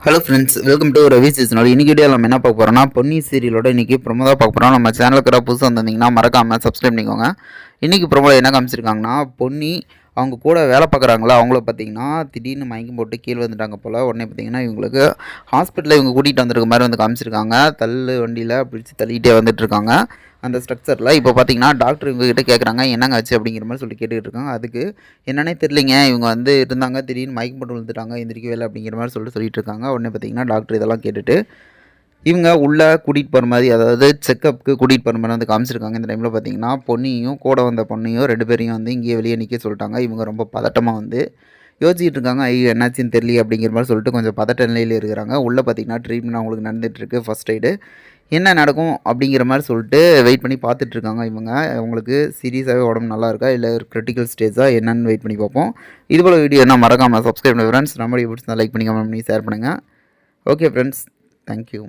Hello ஃப்ரெண்ட்ஸ், welcome to Ravi சீசனோட. இன்றைக்கி வீடியோ நம்ம என்ன பார்க்க போகிறோம்னா, பொன்னி சீரியலோட இன்றைக்கி ப்ரொமோ தான் பார்க்க போகிறோம். நம்ம சேனலுக்கு புதுசாக வந்திருந்தீங்கன்னா மறக்காமல் சப்ஸ்கிரைப் பண்ணிக்கோங்க. இன்றைக்கி ப்ரொமோவில் என்ன காமிச்சிருக்காங்கன்னா, பொன்னி அவங்க கூட வேலை பார்க்குறாங்களா அவங்கள பார்த்தீங்கன்னா திடீர்னு மயக்கம் போட்டு கீழே வந்துட்டாங்க போல். உடனே பார்த்தீங்கன்னா இவங்களுக்கு ஹாஸ்பிட்டலில் இவங்க கூட்டிகிட்டு வந்திருக்க மாதிரி வந்து காமிச்சிருக்காங்க. தள்ளு வண்டியில் பிடிச்சி தள்ளிகிட்டே வந்துட்டுருக்காங்க அந்த ஸ்ட்ரக்சரில். இப்போ பார்த்தீங்கன்னா டாக்டர் இவங்ககிட்ட கேட்குறாங்க என்னங்க ஆச்சு அப்படிங்கிற மாதிரி சொல்லி கேட்டுக்கிட்டு இருக்காங்க. அதுக்கு என்னன்னே தெரியலிங்க, இவங்க வந்து இருந்தாங்க திடீர்னு மயக்கம் போட்டு விழுந்துட்டாங்க, எந்திரிக்கவே இல்லை அப்படிங்கிற மாதிரி சொல்லிட்டு இருக்காங்க. உடனே பார்த்தீங்கன்னா டாக்டர் இதெல்லாம் கேட்டுட்டு இவங்க உள்ளே கூட்டிகிட்டு போகிற மாதிரி, அதாவது செக்கப்புக்கு கூட்டிகிட்டு போகிற மாதிரி வந்து காமிச்சிருக்காங்க. இந்த டைமில் பார்த்தீங்கன்னா பொண்ணையும் கூட வந்த பொண்ணையும் 2 பேரையும் வந்து இங்கேயே வெளியே நிற்க சொல்லிட்டாங்க. இவங்க ரொம்ப பதட்டமாக வந்து யோசிச்சுட்டு இருக்காங்க. ஐயோ என்னாச்சுன்னு தெரியல அப்படிங்கிற மாதிரி சொல்லிட்டு கொஞ்சம் பதட்ட நிலையில் இருக்கிறாங்க. உள்ளே பார்த்தீங்கன்னா ட்ரீட்மெண்ட் அவங்களுக்கு நடந்துகிட்ருக்கு. ஃபஸ்ட் எய்டு என்ன நடக்கும் அப்படிங்கிற மாதிரி சொல்லிட்டு வெயிட் பண்ணி பார்த்துட்ருக்காங்க. இவங்க அவங்களுக்கு சீரியஸாகவே உடம்பு நல்லா இருக்கா இல்லை ஒரு கிரிட்டிக்கல் ஸ்டேஜாக என்னென்னு வெயிட் பண்ணி பார்ப்போம். இதுபோல் வீடியோ என்ன மறக்காமல் சப்ஸ்கிரைப் பண்ணி ஃப்ரெண்ட்ஸ். நம்ம பிடிச்சிருந்தா லைக் பண்ணி கமெண்ட் பண்ணி ஷேர் பண்ணுங்கள். Okay friends, thank you.